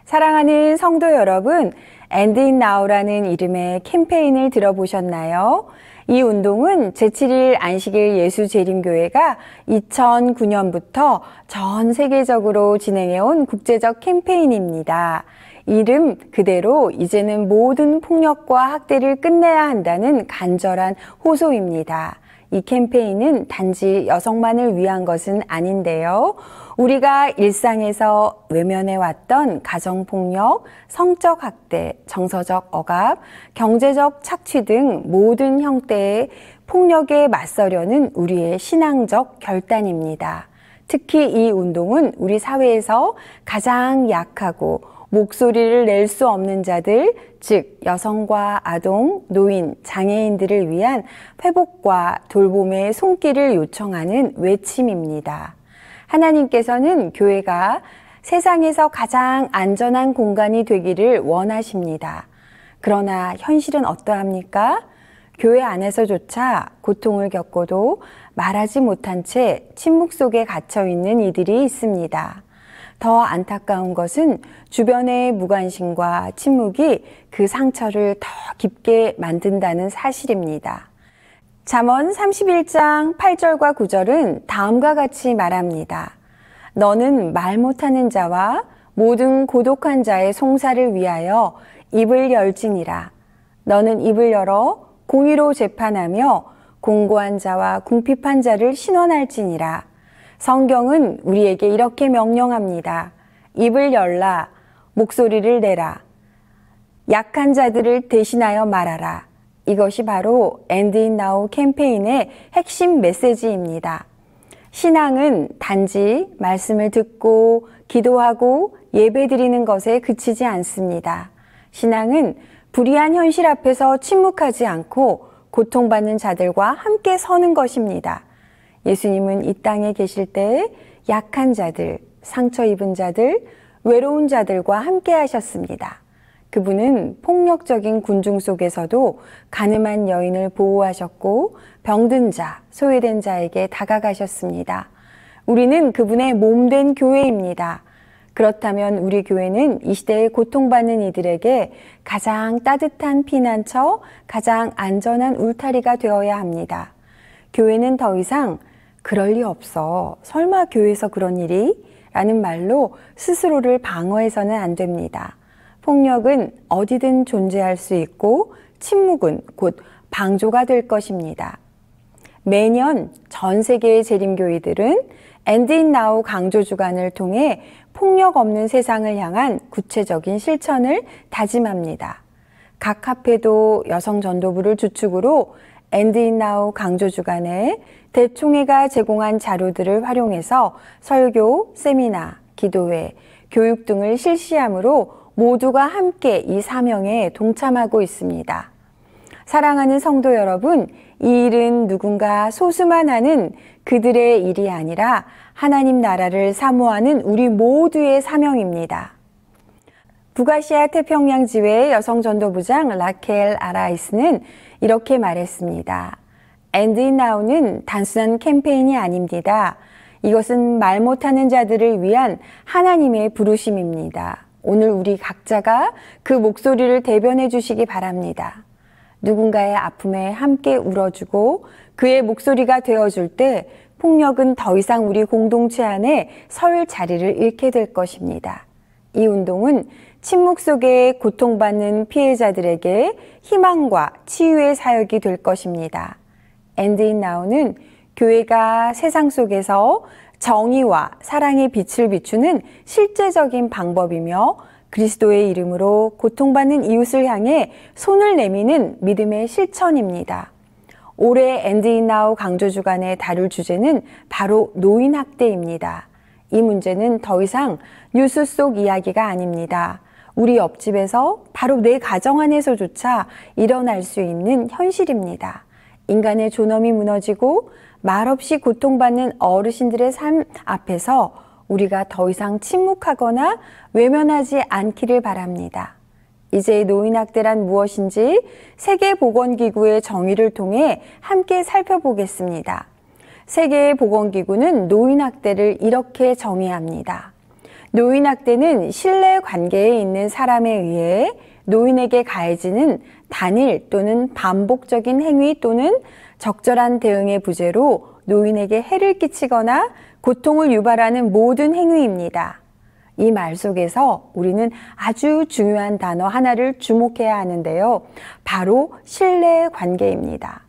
사랑하는 성도 여러분, And It Now라는 이름의 캠페인을 들어보셨나요? 이 운동은 제7일 안식일 예수재림교회가 2009년부터 전 세계적으로 진행해온 국제적 캠페인입니다. 이름 그대로 이제는 모든 폭력과 학대를 끝내야 한다는 간절한 호소입니다. 이 캠페인은 단지 여성만을 위한 것은 아닌데요. 우리가 일상에서 외면해왔던 가정폭력, 성적 학대, 정서적 억압, 경제적 착취 등 모든 형태의 폭력에 맞서려는 우리의 신앙적 결단입니다. 특히 이 운동은 우리 사회에서 가장 약하고 목소리를 낼 수 없는 자들, 즉 여성과 아동, 노인, 장애인들을 위한 회복과 돌봄의 손길을 요청하는 외침입니다. 하나님께서는 교회가 세상에서 가장 안전한 공간이 되기를 원하십니다. 그러나 현실은 어떠합니까? 교회 안에서조차 고통을 겪고도 말하지 못한 채 침묵 속에 갇혀 있는 이들이 있습니다. 더 안타까운 것은 주변의 무관심과 침묵이 그 상처를 더 깊게 만든다는 사실입니다. 잠언 31장 8절과 9절은 다음과 같이 말합니다. 너는 말 못하는 자와 모든 고독한 자의 송사를 위하여 입을 열지니라. 너는 입을 열어 공의로 재판하며 공고한 자와 궁핍한 자를 신원할지니라. 성경은 우리에게 이렇게 명령합니다. 입을 열라, 목소리를 내라, 약한 자들을 대신하여 말하라. 이것이 바로 And It Now 캠페인의 핵심 메시지입니다. 신앙은 단지 말씀을 듣고 기도하고 예배드리는 것에 그치지 않습니다. 신앙은 불의한 현실 앞에서 침묵하지 않고 고통받는 자들과 함께 서는 것입니다. 예수님은 이 땅에 계실 때 약한 자들, 상처 입은 자들, 외로운 자들과 함께 하셨습니다. 그분은 폭력적인 군중 속에서도 가늠한 여인을 보호하셨고 병든 자, 소외된 자에게 다가가셨습니다. 우리는 그분의 몸된 교회입니다. 그렇다면 우리 교회는 이 시대에 고통받는 이들에게 가장 따뜻한 피난처, 가장 안전한 울타리가 되어야 합니다. 교회는 더 이상 그럴 리 없어, 설마 교회에서 그런 일이? 라는 말로 스스로를 방어해서는 안 됩니다. 폭력은 어디든 존재할 수 있고 침묵은 곧 방조가 될 것입니다. 매년 전 세계의 재림교회들은 And It Now 강조 주간을 통해 폭력 없는 세상을 향한 구체적인 실천을 다짐합니다. 각 학회도 여성 전도부를 주축으로 And It Now 강조 주간에 대총회가 제공한 자료들을 활용해서 설교, 세미나, 기도회, 교육 등을 실시하므로 모두가 함께 이 사명에 동참하고 있습니다. 사랑하는 성도 여러분, 이 일은 누군가 소수만 하는 그들의 일이 아니라 하나님 나라를 사모하는 우리 모두의 사명입니다. 북아시아 태평양 지회 여성전도부장 라켈 아라이스는 이렇게 말했습니다. And It Now는 단순한 캠페인이 아닙니다. 이것은 말 못하는 자들을 위한 하나님의 부르심입니다. 오늘 우리 각자가 그 목소리를 대변해 주시기 바랍니다. 누군가의 아픔에 함께 울어주고 그의 목소리가 되어줄 때 폭력은 더 이상 우리 공동체 안에 설 자리를 잃게 될 것입니다. 이 운동은 침묵 속에 고통받는 피해자들에게 희망과 치유의 사역이 될 것입니다. And It Now는 교회가 세상 속에서 정의와 사랑의 빛을 비추는 실제적인 방법이며 그리스도의 이름으로 고통받는 이웃을 향해 손을 내미는 믿음의 실천입니다. 올해 And It Now 강조 주간에 다룰 주제는 바로 노인 학대입니다. 이 문제는 더 이상 뉴스 속 이야기가 아닙니다. 우리 옆집에서 바로 내 가정 안에서조차 일어날 수 있는 현실입니다. 인간의 존엄이 무너지고 말없이 고통받는 어르신들의 삶 앞에서 우리가 더 이상 침묵하거나 외면하지 않기를 바랍니다. 이제 노인학대란 무엇인지 세계보건기구의 정의를 통해 함께 살펴보겠습니다. 세계보건기구는 노인학대를 이렇게 정의합니다. 노인학대는 신뢰 관계에 있는 사람에 의해 노인에게 가해지는 단일 또는 반복적인 행위 또는 적절한 대응의 부재로 노인에게 해를 끼치거나 고통을 유발하는 모든 행위입니다. 이 말 속에서 우리는 아주 중요한 단어 하나를 주목해야 하는데요. 바로 신뢰 관계입니다.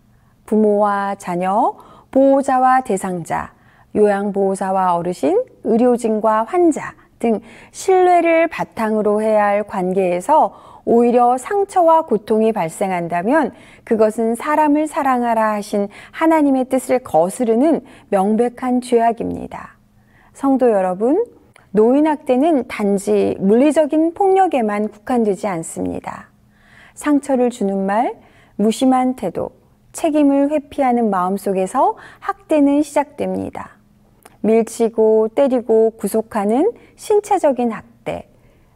부모와 자녀, 보호자와 대상자, 요양보호사와 어르신, 의료진과 환자 등 신뢰를 바탕으로 해야 할 관계에서 오히려 상처와 고통이 발생한다면 그것은 사람을 사랑하라 하신 하나님의 뜻을 거스르는 명백한 죄악입니다. 성도 여러분, 노인학대는 단지 물리적인 폭력에만 국한되지 않습니다. 상처를 주는 말, 무심한 태도, 책임을 회피하는 마음 속에서 학대는 시작됩니다. 밀치고 때리고 구속하는 신체적인 학대,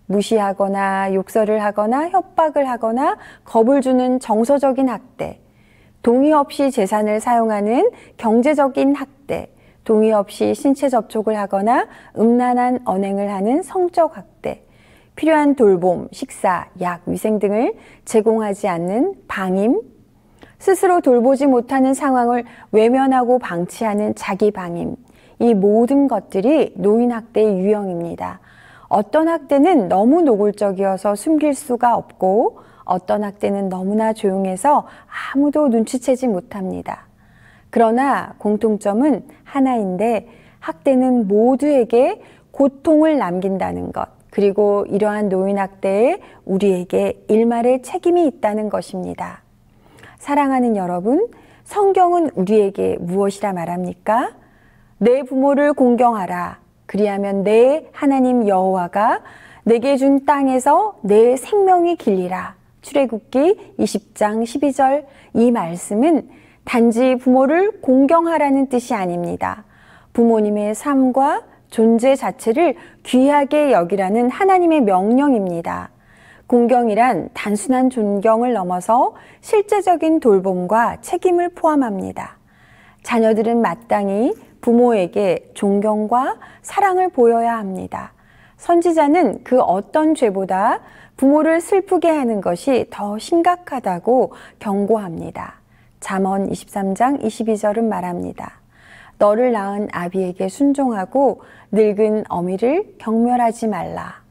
무시하거나 욕설을 하거나 협박을 하거나 겁을 주는 정서적인 학대, 동의 없이 재산을 사용하는 경제적인 학대, 동의 없이 신체 접촉을 하거나 음란한 언행을 하는 성적 학대, 필요한 돌봄, 식사, 약, 위생 등을 제공하지 않는 방임, 스스로 돌보지 못하는 상황을 외면하고 방치하는 자기 방임, 이 모든 것들이 노인학대의 유형입니다. 어떤 학대는 너무 노골적이어서 숨길 수가 없고 어떤 학대는 너무나 조용해서 아무도 눈치채지 못합니다. 그러나 공통점은 하나인데 학대는 모두에게 고통을 남긴다는 것, 그리고 이러한 노인학대에 우리에게 일말의 책임이 있다는 것입니다. 사랑하는 여러분, 성경은 우리에게 무엇이라 말합니까? 내 부모를 공경하라. 그리하면 내 하나님 여호와가 내게 준 땅에서 내 생명이 길리라. 출애굽기 20장 12절. 이 말씀은 단지 부모를 공경하라는 뜻이 아닙니다. 부모님의 삶과 존재 자체를 귀하게 여기라는 하나님의 명령입니다. 공경이란 단순한 존경을 넘어서 실제적인 돌봄과 책임을 포함합니다. 자녀들은 마땅히 부모에게 존경과 사랑을 보여야 합니다. 선지자는 그 어떤 죄보다 부모를 슬프게 하는 것이 더 심각하다고 경고합니다. 잠언 23장 22절은 말합니다. 너를 낳은 아비에게 순종하고 늙은 어미를 경멸하지 말라.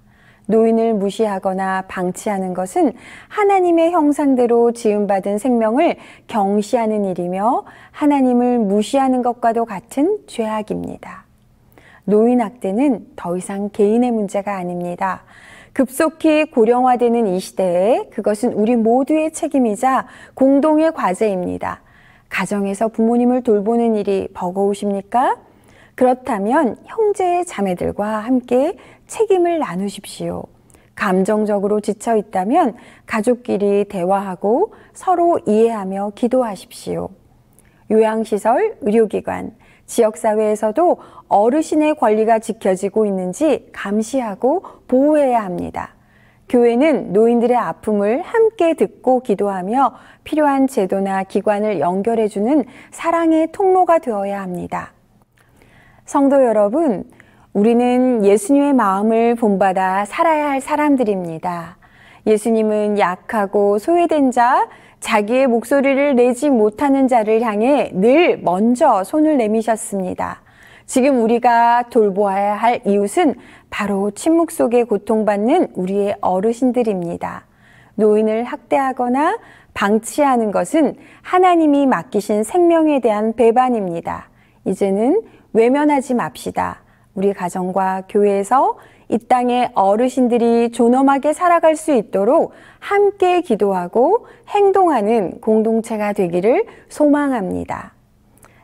노인을 무시하거나 방치하는 것은 하나님의 형상대로 지음받은 생명을 경시하는 일이며 하나님을 무시하는 것과도 같은 죄악입니다. 노인학대는 더 이상 개인의 문제가 아닙니다. 급속히 고령화되는 이 시대에 그것은 우리 모두의 책임이자 공동의 과제입니다. 가정에서 부모님을 돌보는 일이 버거우십니까? 그렇다면 형제 자매들과 함께 책임을 나누십시오. 감정적으로 지쳐 있다면 가족끼리 대화하고 서로 이해하며 기도하십시오. 요양시설, 의료기관, 지역사회에서도 어르신의 권리가 지켜지고 있는지 감시하고 보호해야 합니다. 교회는 노인들의 아픔을 함께 듣고 기도하며 필요한 제도나 기관을 연결해주는 사랑의 통로가 되어야 합니다. 성도 여러분, 우리는 예수님의 마음을 본받아 살아야 할 사람들입니다. 예수님은 약하고 소외된 자, 자기의 목소리를 내지 못하는 자를 향해 늘 먼저 손을 내미셨습니다. 지금 우리가 돌보아야 할 이웃은 바로 침묵 속에 고통받는 우리의 어르신들입니다. 노인을 학대하거나 방치하는 것은 하나님이 맡기신 생명에 대한 배반입니다. 이제는 외면하지 맙시다. 우리 가정과 교회에서 이 땅의 어르신들이 존엄하게 살아갈 수 있도록 함께 기도하고 행동하는 공동체가 되기를 소망합니다.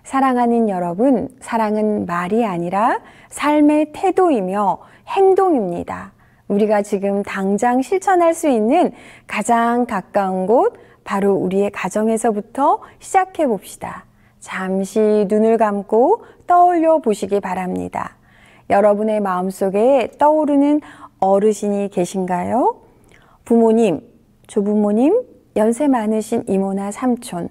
사랑하는 여러분, 사랑은 말이 아니라 삶의 태도이며 행동입니다. 우리가 지금 당장 실천할 수 있는 가장 가까운 곳, 바로 우리의 가정에서부터 시작해 봅시다. 잠시 눈을 감고 떠올려 보시기 바랍니다. 여러분의 마음속에 떠오르는 어르신이 계신가요? 부모님, 조부모님, 연세 많으신 이모나 삼촌,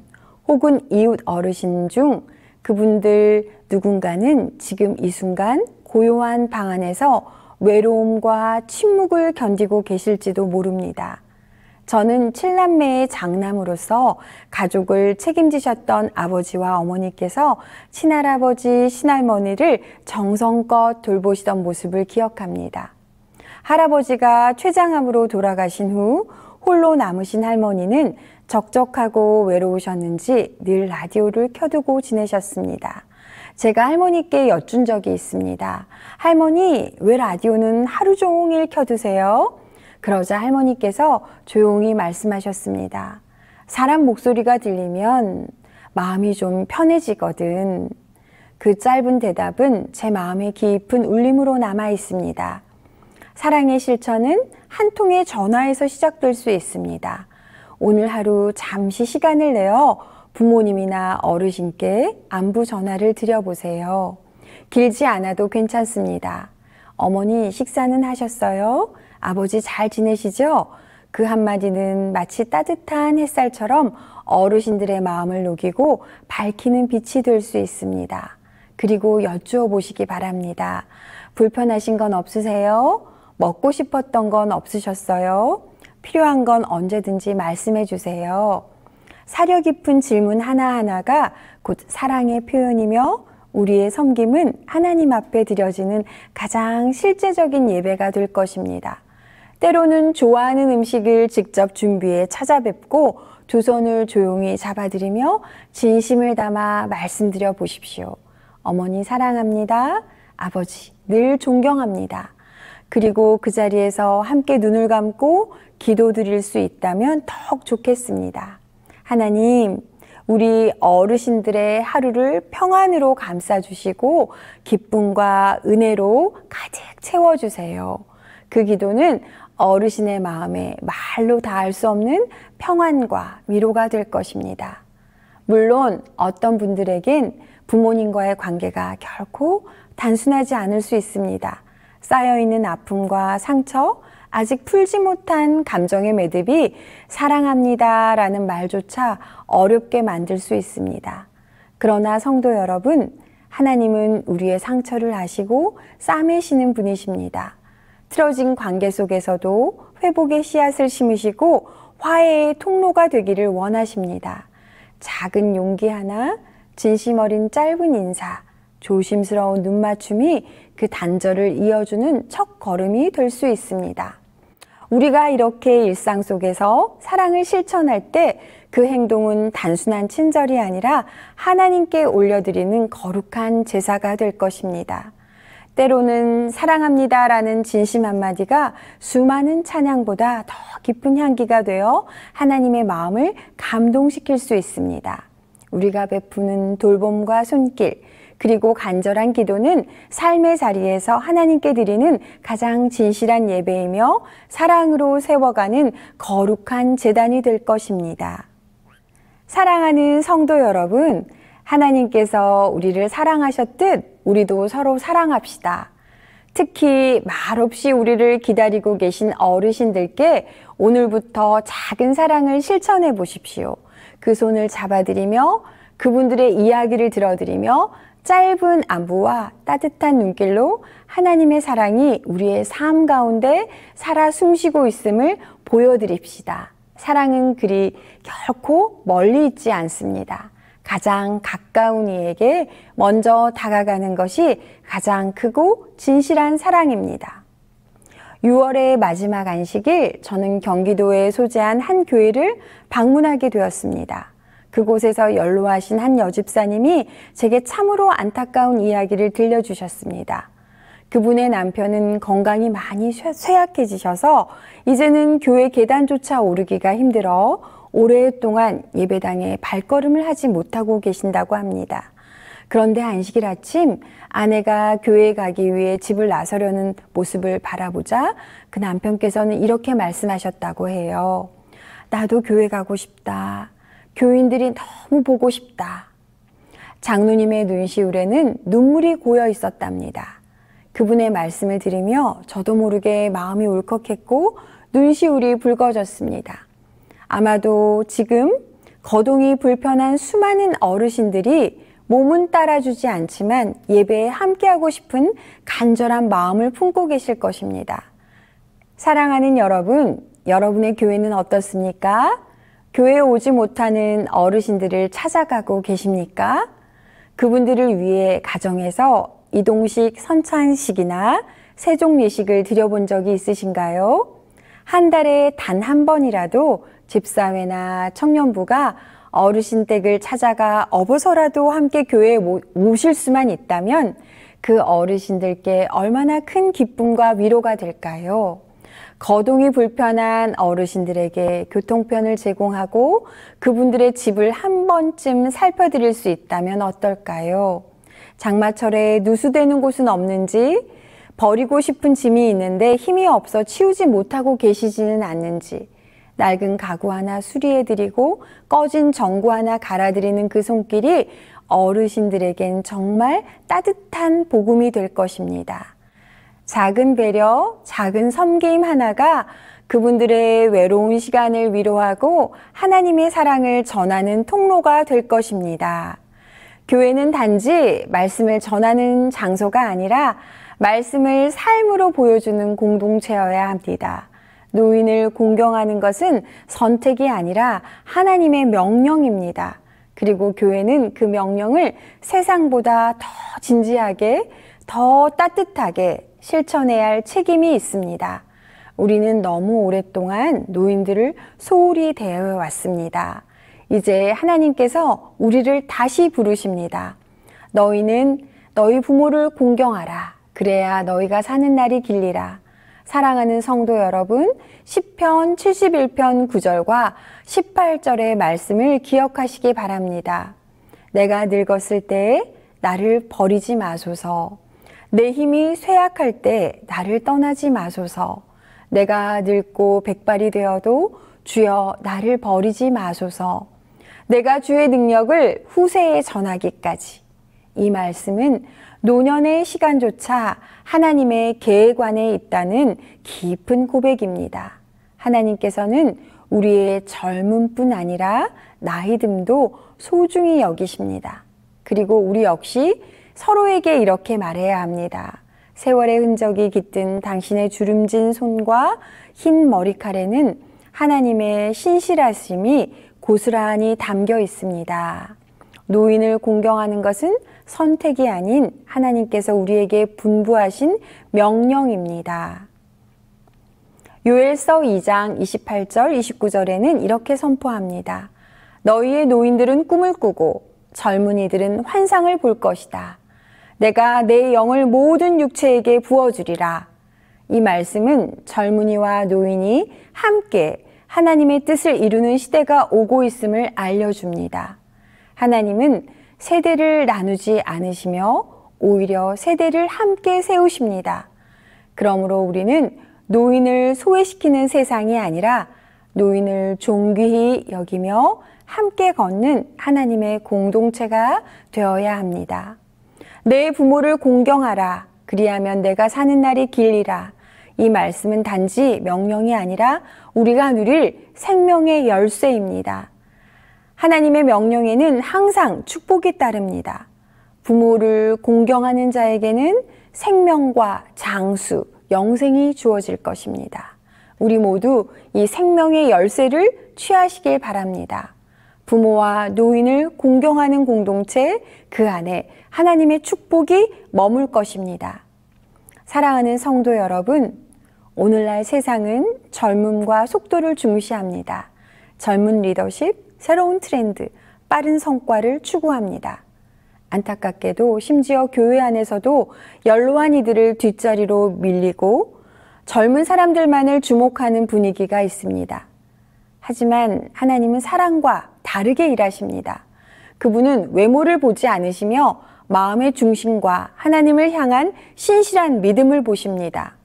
혹은 이웃 어르신 중 그분들 누군가는 지금 이 순간 고요한 방 안에서 외로움과 침묵을 견디고 계실지도 모릅니다. 저는 7남매의 장남으로서 가족을 책임지셨던 아버지와 어머니께서 친할아버지, 친할머니를 정성껏 돌보시던 모습을 기억합니다. 할아버지가 췌장암으로 돌아가신 후 홀로 남으신 할머니는 적적하고 외로우셨는지 늘 라디오를 켜두고 지내셨습니다. 제가 할머니께 여쭌 적이 있습니다. 할머니, 왜 라디오는 하루 종일 켜두세요? 그러자 할머니께서 조용히 말씀하셨습니다. 사람 목소리가 들리면 마음이 좀 편해지거든. 그 짧은 대답은 제 마음의 깊은 울림으로 남아 있습니다. 사랑의 실천은 한 통의 전화에서 시작될 수 있습니다. 오늘 하루 잠시 시간을 내어 부모님이나 어르신께 안부 전화를 드려보세요. 길지 않아도 괜찮습니다. 어머니 식사는 하셨어요? 아버지 잘 지내시죠? 그 한마디는 마치 따뜻한 햇살처럼 어르신들의 마음을 녹이고 밝히는 빛이 될 수 있습니다. 그리고 여쭈어 보시기 바랍니다. 불편하신 건 없으세요? 먹고 싶었던 건 없으셨어요? 필요한 건 언제든지 말씀해 주세요. 사려 깊은 질문 하나하나가 곧 사랑의 표현이며 우리의 섬김은 하나님 앞에 드려지는 가장 실제적인 예배가 될 것입니다. 때로는 좋아하는 음식을 직접 준비해 찾아뵙고 두 손을 조용히 잡아드리며 진심을 담아 말씀드려 보십시오. 어머니 사랑합니다. 아버지 늘 존경합니다. 그리고 그 자리에서 함께 눈을 감고 기도드릴 수 있다면 더욱 좋겠습니다. 하나님, 우리 어르신들의 하루를 평안으로 감싸주시고 기쁨과 은혜로 가득 채워주세요. 그 기도는 어르신의 마음에 말로 닿을 수 없는 평안과 위로가 될 것입니다. 물론 어떤 분들에겐 부모님과의 관계가 결코 단순하지 않을 수 있습니다. 쌓여있는 아픔과 상처, 아직 풀지 못한 감정의 매듭이 사랑합니다 라는 말조차 어렵게 만들 수 있습니다. 그러나 성도 여러분, 하나님은 우리의 상처를 아시고 싸매시는 분이십니다. 틀어진 관계 속에서도 회복의 씨앗을 심으시고 화해의 통로가 되기를 원하십니다. 작은 용기 하나, 진심 어린 짧은 인사, 조심스러운 눈맞춤이 그 단절을 이어주는 첫 걸음이 될 수 있습니다. 우리가 이렇게 일상 속에서 사랑을 실천할 때 그 행동은 단순한 친절이 아니라 하나님께 올려드리는 거룩한 제사가 될 것입니다. 때로는 사랑합니다라는 진심 한마디가 수많은 찬양보다 더 깊은 향기가 되어 하나님의 마음을 감동시킬 수 있습니다. 우리가 베푸는 돌봄과 손길, 그리고 간절한 기도는 삶의 자리에서 하나님께 드리는 가장 진실한 예배이며 사랑으로 세워가는 거룩한 제단이 될 것입니다. 사랑하는 성도 여러분, 하나님께서 우리를 사랑하셨듯 우리도 서로 사랑합시다. 특히 말없이 우리를 기다리고 계신 어르신들께 오늘부터 작은 사랑을 실천해 보십시오. 그 손을 잡아드리며 그분들의 이야기를 들어드리며 짧은 안부와 따뜻한 눈길로 하나님의 사랑이 우리의 삶 가운데 살아 숨쉬고 있음을 보여드립시다. 사랑은 그리 결코 멀리 있지 않습니다. 가장 가까운 이에게 먼저 다가가는 것이 가장 크고 진실한 사랑입니다. 6월의 마지막 안식일, 저는 경기도에 소재한 한 교회를 방문하게 되었습니다. 그곳에서 연로하신 한 여집사님이 제게 참으로 안타까운 이야기를 들려주셨습니다. 그분의 남편은 건강이 많이 쇠약해지셔서 이제는 교회 계단조차 오르기가 힘들어 오랫동안 예배당에 발걸음을 하지 못하고 계신다고 합니다. 그런데 안식일 아침 아내가 교회에 가기 위해 집을 나서려는 모습을 바라보자 그 남편께서는 이렇게 말씀하셨다고 해요. 나도 교회 가고 싶다. 교인들이 너무 보고 싶다. 장로님의 눈시울에는 눈물이 고여 있었답니다. 그분의 말씀을 들으며 저도 모르게 마음이 울컥했고 눈시울이 붉어졌습니다. 아마도 지금 거동이 불편한 수많은 어르신들이 몸은 따라주지 않지만 예배에 함께하고 싶은 간절한 마음을 품고 계실 것입니다. 사랑하는 여러분, 여러분의 교회는 어떻습니까? 교회에 오지 못하는 어르신들을 찾아가고 계십니까? 그분들을 위해 가정에서 이동식 선창식이나 세종 예식을 드려본 적이 있으신가요? 한 달에 단 한 번이라도 집사회나 청년부가 어르신 댁을 찾아가 업어서라도 함께 교회에 모실 수만 있다면 그 어르신들께 얼마나 큰 기쁨과 위로가 될까요? 거동이 불편한 어르신들에게 교통편을 제공하고 그분들의 집을 한 번쯤 살펴드릴 수 있다면 어떨까요? 장마철에 누수되는 곳은 없는지, 버리고 싶은 짐이 있는데 힘이 없어 치우지 못하고 계시지는 않는지, 낡은 가구 하나 수리해드리고 꺼진 전구 하나 갈아드리는 그 손길이 어르신들에겐 정말 따뜻한 복음이 될 것입니다. 작은 배려, 작은 섬김 하나가 그분들의 외로운 시간을 위로하고 하나님의 사랑을 전하는 통로가 될 것입니다. 교회는 단지 말씀을 전하는 장소가 아니라 말씀을 삶으로 보여주는 공동체여야 합니다. 노인을 공경하는 것은 선택이 아니라 하나님의 명령입니다. 그리고 교회는 그 명령을 세상보다 더 진지하게, 더 따뜻하게 실천해야 할 책임이 있습니다. 우리는 너무 오랫동안 노인들을 소홀히 대해 왔습니다. 이제 하나님께서 우리를 다시 부르십니다. 너희는 너희 부모를 공경하라. 그래야 너희가 사는 날이 길리라. 사랑하는 성도 여러분, 시편 71편 9절과 18절의 말씀을 기억하시기 바랍니다. 내가 늙었을 때에 나를 버리지 마소서. 내 힘이 쇠약할 때 나를 떠나지 마소서. 내가 늙고 백발이 되어도 주여 나를 버리지 마소서. 내가 주의 능력을 후세에 전하기까지. 이 말씀은 노년의 시간조차 하나님의 계획 안에 있다는 깊은 고백입니다. 하나님께서는 우리의 젊음뿐 아니라 나이 듦도 소중히 여기십니다. 그리고 우리 역시 서로에게 이렇게 말해야 합니다. 세월의 흔적이 깃든 당신의 주름진 손과 흰 머리칼에는 하나님의 신실하심이 고스란히 담겨 있습니다. 노인을 공경하는 것은 선택이 아닌 하나님께서 우리에게 분부하신 명령입니다. 요엘서 2장 28절 29절에는 이렇게 선포합니다. 너희의 노인들은 꿈을 꾸고 젊은이들은 환상을 볼 것이다. 내가 내 영을 모든 육체에게 부어주리라. 이 말씀은 젊은이와 노인이 함께 하나님의 뜻을 이루는 시대가 오고 있음을 알려줍니다. 하나님은 세대를 나누지 않으시며 오히려 세대를 함께 세우십니다. 그러므로 우리는 노인을 소외시키는 세상이 아니라 노인을 존귀히 여기며 함께 걷는 하나님의 공동체가 되어야 합니다. 내 부모를 공경하라. 그리하면 내가 사는 날이 길리라. 이 말씀은 단지 명령이 아니라 우리가 누릴 생명의 열쇠입니다. 하나님의 명령에는 항상 축복이 따릅니다. 부모를 공경하는 자에게는 생명과 장수, 영생이 주어질 것입니다. 우리 모두 이 생명의 열쇠를 취하시길 바랍니다. 부모와 노인을 공경하는 공동체, 그 안에 하나님의 축복이 머물 것입니다. 사랑하는 성도 여러분, 오늘날 세상은 젊음과 속도를 중시합니다. 젊은 리더십, 새로운 트렌드, 빠른 성과를 추구합니다. 안타깝게도 심지어 교회 안에서도 연로한 이들을 뒷자리로 밀리고 젊은 사람들만을 주목하는 분위기가 있습니다. 하지만 하나님은 사랑과 다르게 일하십니다. 그분은 외모를 보지 않으시며 마음의 중심과 하나님을 향한 신실한 믿음을 보십니다.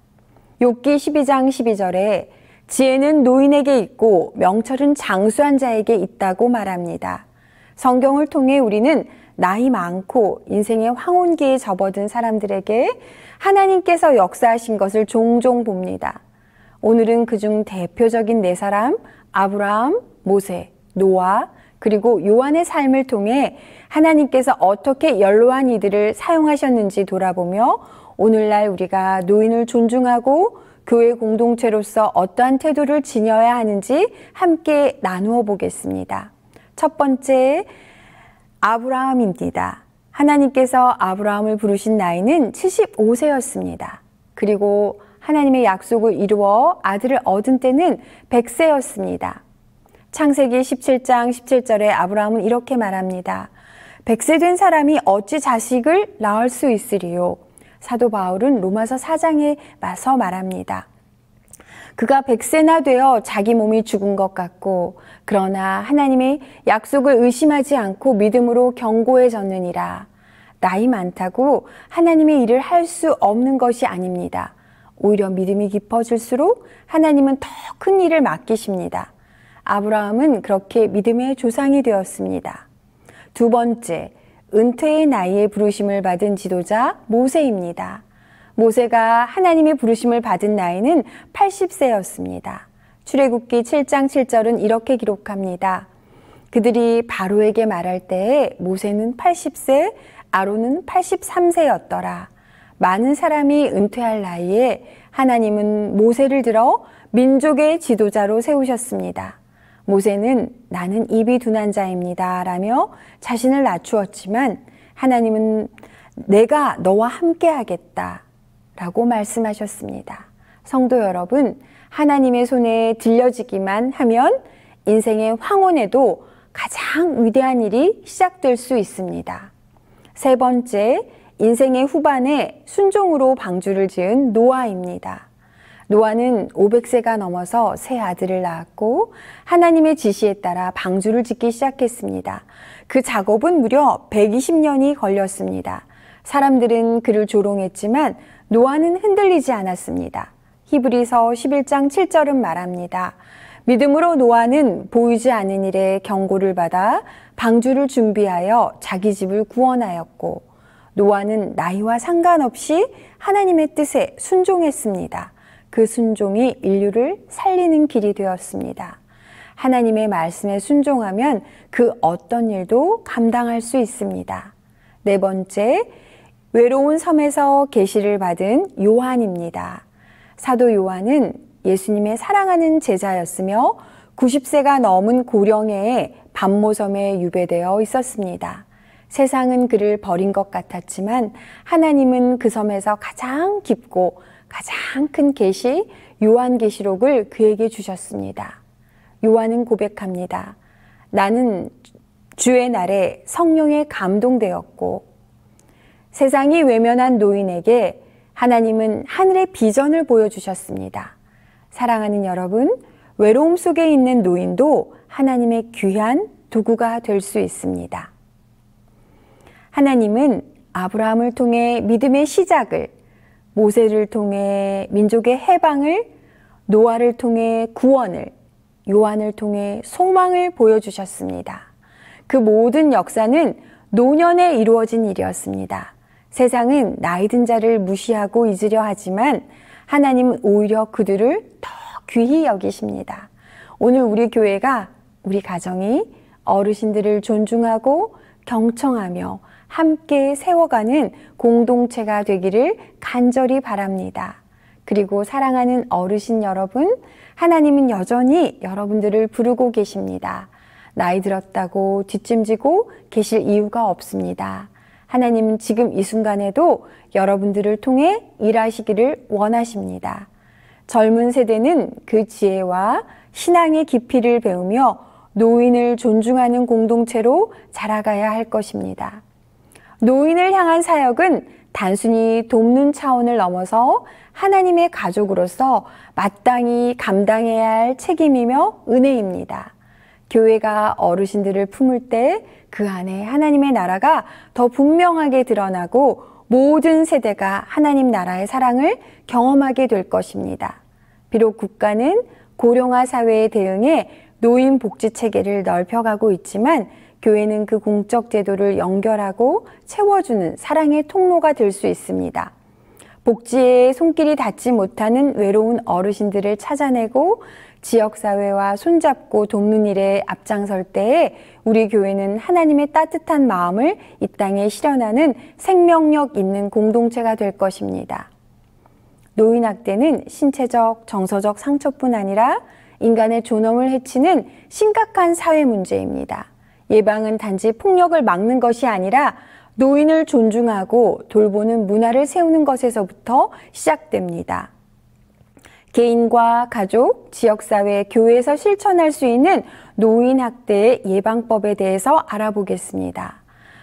욥기 12장 12절에 지혜는 노인에게 있고 명철은 장수한 자에게 있다고 말합니다. 성경을 통해 우리는 나이 많고 인생의 황혼기에 접어든 사람들에게 하나님께서 역사하신 것을 종종 봅니다. 오늘은 그중 대표적인 네 사람, 아브라함, 모세, 노아, 그리고 요한의 삶을 통해 하나님께서 어떻게 연로한 이들을 사용하셨는지 돌아보며 오늘날 우리가 노인을 존중하고 교회 공동체로서 어떠한 태도를 지녀야 하는지 함께 나누어 보겠습니다. 첫 번째, 아브라함입니다. 하나님께서 아브라함을 부르신 나이는 75세였습니다. 그리고 하나님의 약속을 이루어 아들을 얻은 때는 100세였습니다. 창세기 17장 17절에 아브라함은 이렇게 말합니다. 100세 된 사람이 어찌 자식을 낳을 수 있으리요? 사도 바울은 로마서 4장에 와서 말합니다. 그가 100세나 되어 자기 몸이 죽은 것 같고 그러나 하나님의 약속을 의심하지 않고 믿음으로 견고해졌느니라. 나이 많다고 하나님의 일을 할 수 없는 것이 아닙니다. 오히려 믿음이 깊어질수록 하나님은 더 큰 일을 맡기십니다. 아브라함은 그렇게 믿음의 조상이 되었습니다. 두 번째, 은퇴의 나이에 부르심을 받은 지도자 모세입니다. 모세가 하나님의 부르심을 받은 나이는 80세였습니다. 출애굽기 7장 7절은 이렇게 기록합니다. 그들이 바로에게 말할 때에 모세는 80세, 아론은 83세였더라. 많은 사람이 은퇴할 나이에 하나님은 모세를 들어 민족의 지도자로 세우셨습니다. 모세는 나는 입이 둔한 자입니다 라며 자신을 낮추었지만 하나님은 내가 너와 함께 하겠다 라고 말씀하셨습니다. 성도 여러분, 하나님의 손에 들려지기만 하면 인생의 황혼에도 가장 위대한 일이 시작될 수 있습니다. 세 번째, 인생의 후반에 순종으로 방주를 지은 노아입니다. 노아는 500세가 넘어서 새 아들을 낳았고 하나님의 지시에 따라 방주를 짓기 시작했습니다. 그 작업은 무려 120년이 걸렸습니다. 사람들은 그를 조롱했지만 노아는 흔들리지 않았습니다. 히브리서 11장 7절은 말합니다. 믿음으로 노아는 보이지 않는 일에 경고를 받아 방주를 준비하여 자기 집을 구원하였고 노아는 나이와 상관없이 하나님의 뜻에 순종했습니다. 그 순종이 인류를 살리는 길이 되었습니다. 하나님의 말씀에 순종하면 그 어떤 일도 감당할 수 있습니다. 네 번째, 외로운 섬에서 계시를 받은 요한입니다. 사도 요한은 예수님의 사랑하는 제자였으며 90세가 넘은 고령에 반모섬에 유배되어 있었습니다. 세상은 그를 버린 것 같았지만 하나님은 그 섬에서 가장 깊고 가장 큰 계시 요한계시록을 그에게 주셨습니다. 요한은 고백합니다. 나는 주의 날에 성령에 감동되었고 세상이 외면한 노인에게 하나님은 하늘의 비전을 보여주셨습니다. 사랑하는 여러분, 외로움 속에 있는 노인도 하나님의 귀한 도구가 될 수 있습니다. 하나님은 아브라함을 통해 믿음의 시작을, 모세를 통해 민족의 해방을, 노아를 통해 구원을, 요한을 통해 소망을 보여주셨습니다. 그 모든 역사는 노년에 이루어진 일이었습니다. 세상은 나이 든 자를 무시하고 잊으려 하지만 하나님은 오히려 그들을 더 귀히 여기십니다. 오늘 우리 교회가, 우리 가정이 어르신들을 존중하고 경청하며 함께 세워가는 공동체가 되기를 간절히 바랍니다. 그리고 사랑하는 어르신 여러분, 하나님은 여전히 여러분들을 부르고 계십니다. 나이 들었다고 뒷짐지고 계실 이유가 없습니다. 하나님은 지금 이 순간에도 여러분들을 통해 일하시기를 원하십니다. 젊은 세대는 그 지혜와 신앙의 깊이를 배우며 노인을 존중하는 공동체로 자라가야 할 것입니다. 노인을 향한 사역은 단순히 돕는 차원을 넘어서 하나님의 가족으로서 마땅히 감당해야 할 책임이며 은혜입니다. 교회가 어르신들을 품을 때 그 안에 하나님의 나라가 더 분명하게 드러나고 모든 세대가 하나님 나라의 사랑을 경험하게 될 것입니다. 비록 국가는 고령화 사회에 대응해 노인 복지 체계를 넓혀가고 있지만 교회는 그 공적 제도를 연결하고 채워주는 사랑의 통로가 될 수 있습니다. 복지에 손길이 닿지 못하는 외로운 어르신들을 찾아내고 지역사회와 손잡고 돕는 일에 앞장설 때에 우리 교회는 하나님의 따뜻한 마음을 이 땅에 실현하는 생명력 있는 공동체가 될 것입니다. 노인학대는 신체적, 정서적 상처뿐 아니라 인간의 존엄을 해치는 심각한 사회 문제입니다. 예방은 단지 폭력을 막는 것이 아니라 노인을 존중하고 돌보는 문화를 세우는 것에서부터 시작됩니다. 개인과 가족, 지역사회, 교회에서 실천할 수 있는 노인학대의 예방법에 대해서 알아보겠습니다.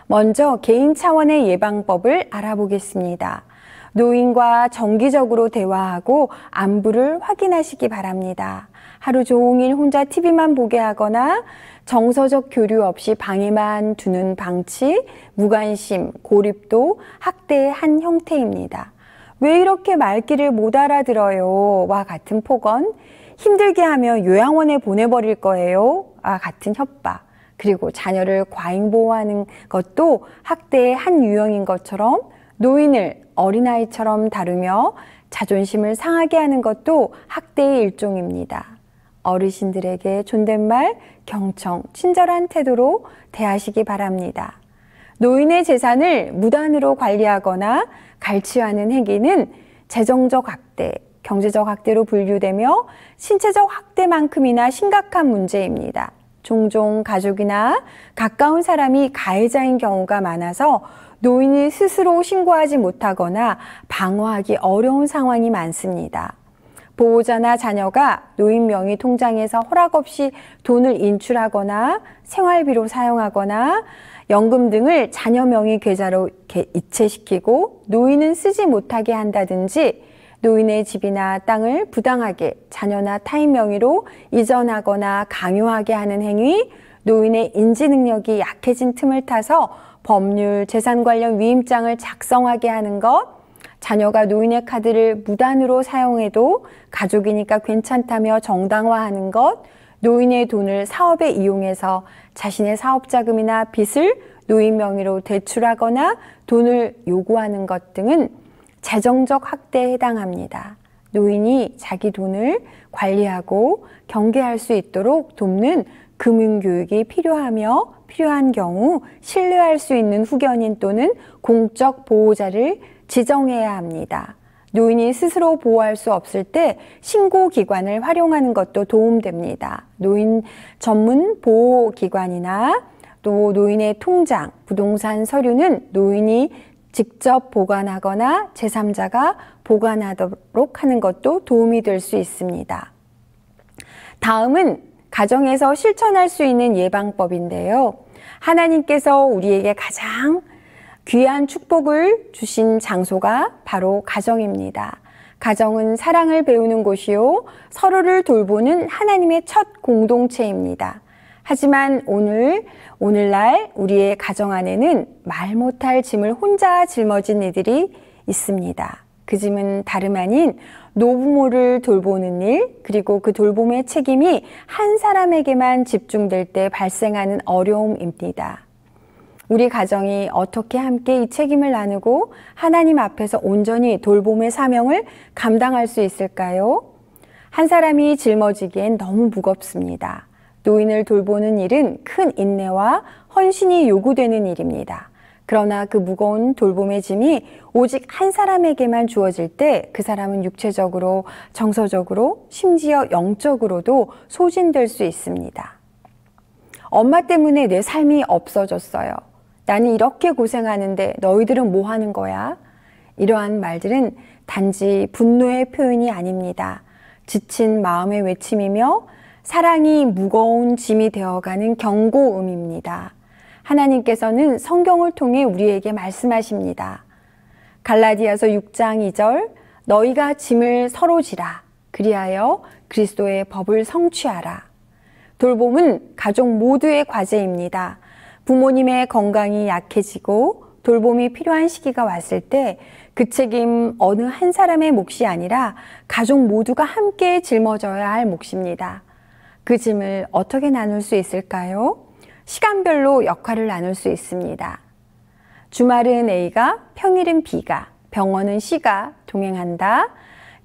먼저 개인 차원의 예방법을 알아보겠습니다. 노인과 정기적으로 대화하고 안부를 확인하시기 바랍니다. 하루 종일 혼자 TV만 보게 하거나 정서적 교류 없이 방에만 두는 방치, 무관심, 고립도 학대의 한 형태입니다. 왜 이렇게 말귀를 못 알아들어요? 와 같은 폭언, 힘들게 하며 요양원에 보내버릴 거예요? 와 같은 협박, 그리고 자녀를 과잉보호하는 것도 학대의 한 유형인 것처럼 노인을 어린아이처럼 다루며 자존심을 상하게 하는 것도 학대의 일종입니다. 어르신들에게 존댓말, 경청, 친절한 태도로 대하시기 바랍니다. 노인의 재산을 무단으로 관리하거나 갈취하는 행위는 재정적 학대, 경제적 학대로 분류되며 신체적 학대만큼이나 심각한 문제입니다. 종종 가족이나 가까운 사람이 가해자인 경우가 많아서 노인이 스스로 신고하지 못하거나 방어하기 어려운 상황이 많습니다. 보호자나 자녀가 노인 명의 통장에서 허락 없이 돈을 인출하거나 생활비로 사용하거나 연금 등을 자녀 명의 계좌로 이체시키고 노인은 쓰지 못하게 한다든지 노인의 집이나 땅을 부당하게 자녀나 타인 명의로 이전하거나 강요하게 하는 행위, 노인의 인지 능력이 약해진 틈을 타서 법률, 재산 관련 위임장을 작성하게 하는 것, 자녀가 노인의 카드를 무단으로 사용해도 가족이니까 괜찮다며 정당화하는 것, 노인의 돈을 사업에 이용해서 자신의 사업자금이나 빚을 노인 명의로 대출하거나 돈을 요구하는 것 등은 재정적 학대에 해당합니다. 노인이 자기 돈을 관리하고 경계할 수 있도록 돕는 금융교육이 필요한 경우 신뢰할 수 있는 후견인 또는 공적 보호자를 지정해야 합니다. 노인이 스스로 보호할 수 없을 때 신고기관을 활용하는 것도 도움됩니다. 노인 전문 보호기관이나 또 노인의 통장, 부동산 서류는 노인이 직접 보관하거나 제3자가 보관하도록 하는 것도 도움이 될 수 있습니다. 다음은 가정에서 실천할 수 있는 예방법인데요. 하나님께서 우리에게 가장 귀한 축복을 주신 장소가 바로 가정입니다. 가정은 사랑을 배우는 곳이요, 서로를 돌보는 하나님의 첫 공동체입니다. 하지만 오늘날 우리의 가정 안에는 말 못할 짐을 혼자 짊어진 이들이 있습니다. 그 짐은 다름 아닌 노부모를 돌보는 일, 그리고 그 돌봄의 책임이 한 사람에게만 집중될 때 발생하는 어려움입니다. 우리 가정이 어떻게 함께 이 책임을 나누고 하나님 앞에서 온전히 돌봄의 사명을 감당할 수 있을까요? 한 사람이 짊어지기엔 너무 무겁습니다. 노인을 돌보는 일은 큰 인내와 헌신이 요구되는 일입니다. 그러나 그 무거운 돌봄의 짐이 오직 한 사람에게만 주어질 때 그 사람은 육체적으로, 정서적으로, 심지어 영적으로도 소진될 수 있습니다. 엄마 때문에 내 삶이 없어졌어요. 나는 이렇게 고생하는데 너희들은 뭐 하는 거야? 이러한 말들은 단지 분노의 표현이 아닙니다. 지친 마음의 외침이며 사랑이 무거운 짐이 되어가는 경고음입니다. 하나님께서는 성경을 통해 우리에게 말씀하십니다. 갈라디아서 6장 2절, 너희가 짐을 서로 지라. 그리하여 그리스도의 법을 성취하라. 돌봄은 가족 모두의 과제입니다. 부모님의 건강이 약해지고 돌봄이 필요한 시기가 왔을 때 그 책임 어느 한 사람의 몫이 아니라 가족 모두가 함께 짊어져야 할 몫입니다. 그 짐을 어떻게 나눌 수 있을까요? 시간별로 역할을 나눌 수 있습니다. 주말은 A가, 평일은 B가, 병원은 C가 동행한다.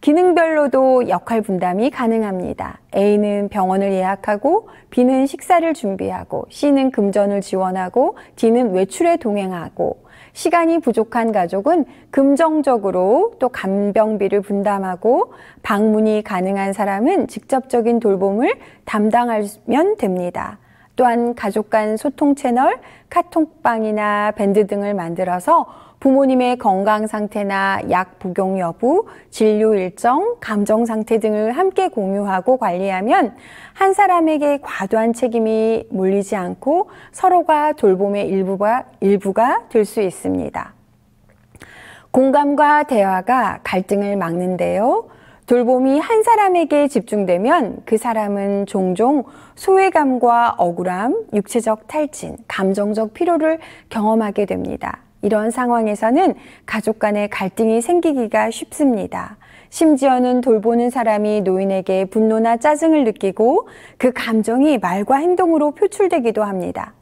기능별로도 역할 분담이 가능합니다. A는 병원을 예약하고 B는 식사를 준비하고 C는 금전을 지원하고 D는 외출에 동행하고 시간이 부족한 가족은 금전적으로 또 간병비를 분담하고 방문이 가능한 사람은 직접적인 돌봄을 담당하면 됩니다. 또한 가족 간 소통 채널, 카톡방이나 밴드 등을 만들어서 부모님의 건강 상태나 약 복용 여부, 진료 일정, 감정 상태 등을 함께 공유하고 관리하면 한 사람에게 과도한 책임이 몰리지 않고 서로가 돌봄의 일부가 될 수 있습니다. 공감과 대화가 갈등을 막는데요. 돌봄이 한 사람에게 집중되면 그 사람은 종종 소외감과 억울함, 육체적 탈진, 감정적 피로를 경험하게 됩니다. 이런 상황에서는 가족 간의 갈등이 생기기가 쉽습니다. 심지어는 돌보는 사람이 노인에게 분노나 짜증을 느끼고 그 감정이 말과 행동으로 표출되기도 합니다.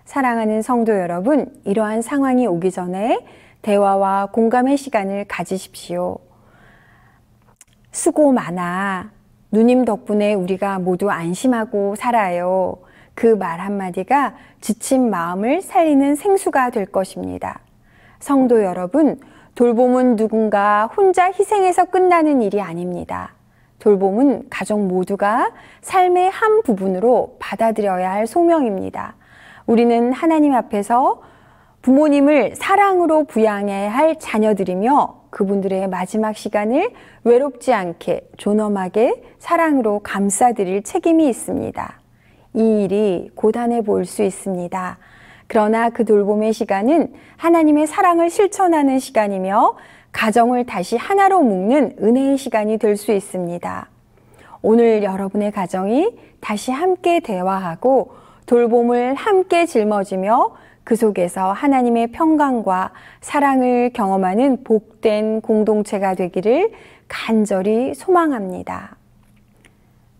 사랑하는 성도 여러분, 이러한 상황이 오기 전에 대화와 공감의 시간을 가지십시오. 수고 많아. 누님 덕분에 우리가 모두 안심하고 살아요. 그 말 한마디가 지친 마음을 살리는 생수가 될 것입니다. 성도 여러분, 돌봄은 누군가 혼자 희생해서 끝나는 일이 아닙니다. 돌봄은 가족 모두가 삶의 한 부분으로 받아들여야 할 소명입니다. 우리는 하나님 앞에서 부모님을 사랑으로 부양해야 할 자녀들이며 그분들의 마지막 시간을 외롭지 않게 존엄하게 사랑으로 감싸드릴 책임이 있습니다. 이 일이 고단해 보일 수 있습니다. 그러나 그 돌봄의 시간은 하나님의 사랑을 실천하는 시간이며 가정을 다시 하나로 묶는 은혜의 시간이 될 수 있습니다. 오늘 여러분의 가정이 다시 함께 대화하고 돌봄을 함께 짊어지며 그 속에서 하나님의 평강과 사랑을 경험하는 복된 공동체가 되기를 간절히 소망합니다.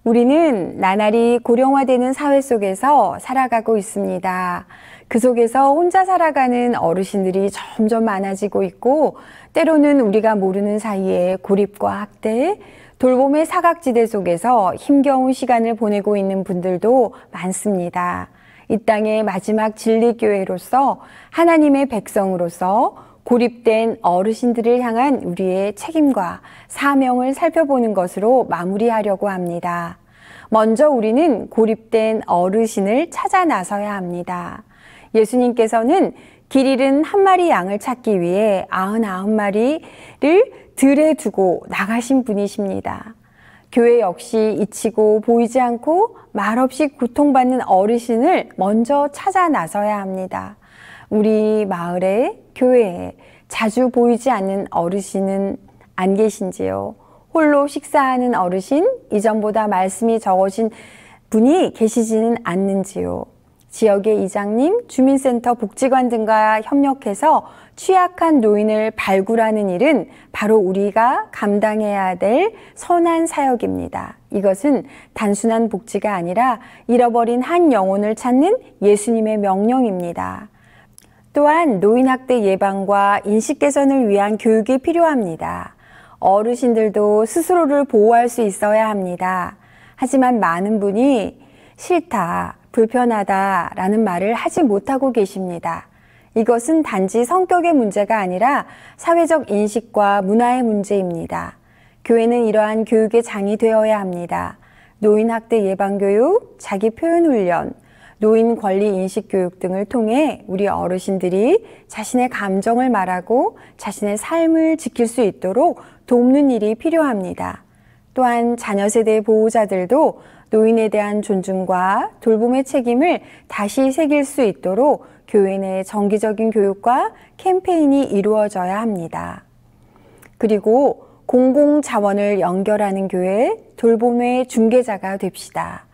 우리는 나날이 고령화되는 사회 속에서 살아가고 있습니다. 그 속에서 혼자 살아가는 어르신들이 점점 많아지고 있고 때로는 우리가 모르는 사이에 고립과 학대, 돌봄의 사각지대 속에서 힘겨운 시간을 보내고 있는 분들도 많습니다. 이 땅의 마지막 진리교회로서 하나님의 백성으로서 고립된 어르신들을 향한 우리의 책임과 사명을 살펴보는 것으로 마무리하려고 합니다. 먼저 우리는 고립된 어르신을 찾아 나서야 합니다. 예수님께서는 길 잃은 한 마리 양을 찾기 위해 99마리를 들에 두고 나가신 분이십니다. 교회 역시 잊히고 보이지 않고 말없이 고통받는 어르신을 먼저 찾아 나서야 합니다. 우리 마을에, 교회에 자주 보이지 않는 어르신은 안 계신지요? 홀로 식사하는 어르신, 이전보다 말씀이 적어진 분이 계시지는 않는지요? 지역의 이장님, 주민센터 복지관 등과 협력해서 취약한 노인을 발굴하는 일은 바로 우리가 감당해야 될 선한 사역입니다. 이것은 단순한 복지가 아니라 잃어버린 한 영혼을 찾는 예수님의 명령입니다. 또한 노인학대 예방과 인식 개선을 위한 교육이 필요합니다. 어르신들도 스스로를 보호할 수 있어야 합니다. 하지만 많은 분이 싫다, 불편하다 라는 말을 하지 못하고 계십니다. 이것은 단지 성격의 문제가 아니라 사회적 인식과 문화의 문제입니다. 교회는 이러한 교육의 장이 되어야 합니다. 노인학대 예방교육, 자기표현훈련, 노인 권리 인식 교육 등을 통해 우리 어르신들이 자신의 감정을 말하고 자신의 삶을 지킬 수 있도록 돕는 일이 필요합니다. 또한 자녀 세대 보호자들도 노인에 대한 존중과 돌봄의 책임을 다시 새길 수 있도록 교회 내 정기적인 교육과 캠페인이 이루어져야 합니다. 그리고 공공자원을 연결하는 교회, 돌봄의 중개자가 됩시다.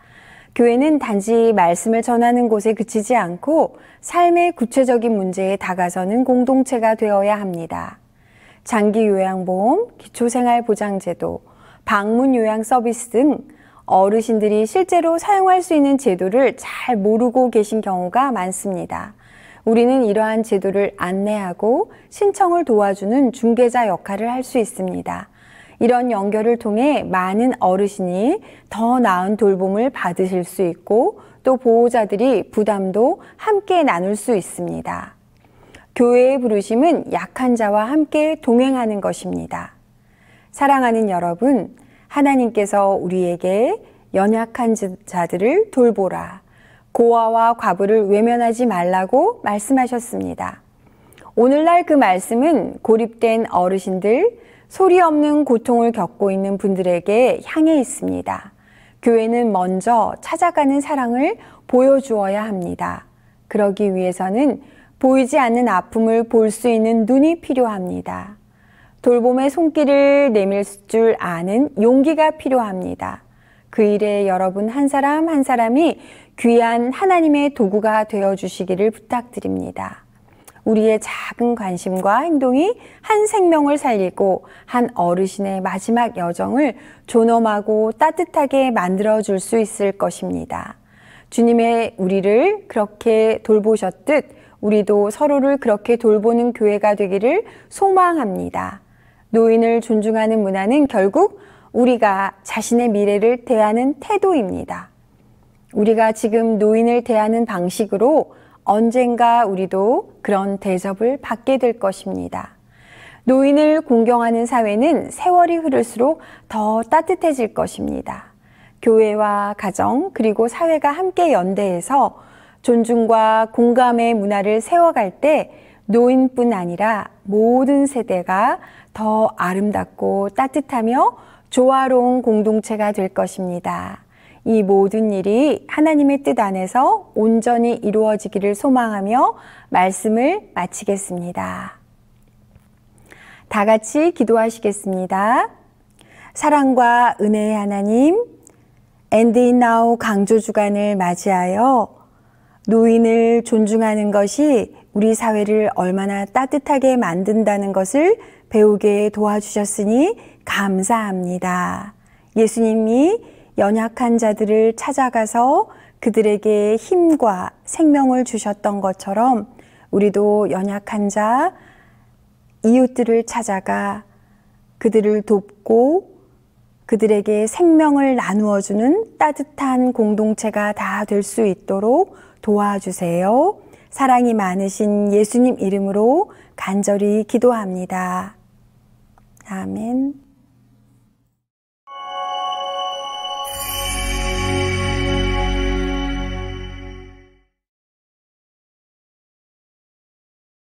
교회는 단지 말씀을 전하는 곳에 그치지 않고 삶의 구체적인 문제에 다가서는 공동체가 되어야 합니다. 장기요양보험, 기초생활보장제도, 방문요양 서비스 등 어르신들이 실제로 사용할 수 있는 제도를 잘 모르고 계신 경우가 많습니다. 우리는 이러한 제도를 안내하고 신청을 도와주는 중개자 역할을 할 수 있습니다. 이런 연결을 통해 많은 어르신이 더 나은 돌봄을 받으실 수 있고 또 보호자들이 부담도 함께 나눌 수 있습니다. 교회의 부르심은 약한 자와 함께 동행하는 것입니다. 사랑하는 여러분, 하나님께서 우리에게 연약한 자들을 돌보라, 고아와 과부를 외면하지 말라고 말씀하셨습니다. 오늘날 그 말씀은 고립된 어르신들, 소리 없는 고통을 겪고 있는 분들에게 향해 있습니다. 교회는 먼저 찾아가는 사랑을 보여주어야 합니다. 그러기 위해서는 보이지 않는 아픔을 볼 수 있는 눈이 필요합니다. 돌봄의 손길을 내밀 줄 아는 용기가 필요합니다. 그 일에 여러분 한 사람 한 사람이 귀한 하나님의 도구가 되어주시기를 부탁드립니다. 우리의 작은 관심과 행동이 한 생명을 살리고 한 어르신의 마지막 여정을 존엄하고 따뜻하게 만들어줄 수 있을 것입니다. 주님의 우리를 그렇게 돌보셨듯 우리도 서로를 그렇게 돌보는 교회가 되기를 소망합니다. 노인을 존중하는 문화는 결국 우리가 자신의 미래를 대하는 태도입니다. 우리가 지금 노인을 대하는 방식으로 언젠가 우리도 그런 대접을 받게 될 것입니다. 노인을 공경하는 사회는 세월이 흐를수록 더 따뜻해질 것입니다. 교회와 가정 그리고 사회가 함께 연대해서 존중과 공감의 문화를 세워갈 때 노인뿐 아니라 모든 세대가 더 아름답고 따뜻하며 조화로운 공동체가 될 것입니다. 이 모든 일이 하나님의 뜻 안에서 온전히 이루어지기를 소망하며 말씀을 마치겠습니다. 다 같이 기도하시겠습니다. 사랑과 은혜의 하나님, And in Now 강조 주간을 맞이하여 노인을 존중하는 것이 우리 사회를 얼마나 따뜻하게 만든다는 것을 배우게 도와주셨으니 감사합니다. 예수님이 연약한 자들을 찾아가서 그들에게 힘과 생명을 주셨던 것처럼 우리도 연약한 자, 이웃들을 찾아가 그들을 돕고 그들에게 생명을 나누어주는 따뜻한 공동체가 다 될 수 있도록 도와주세요. 사랑이 많으신 예수님 이름으로 간절히 기도합니다. 아멘.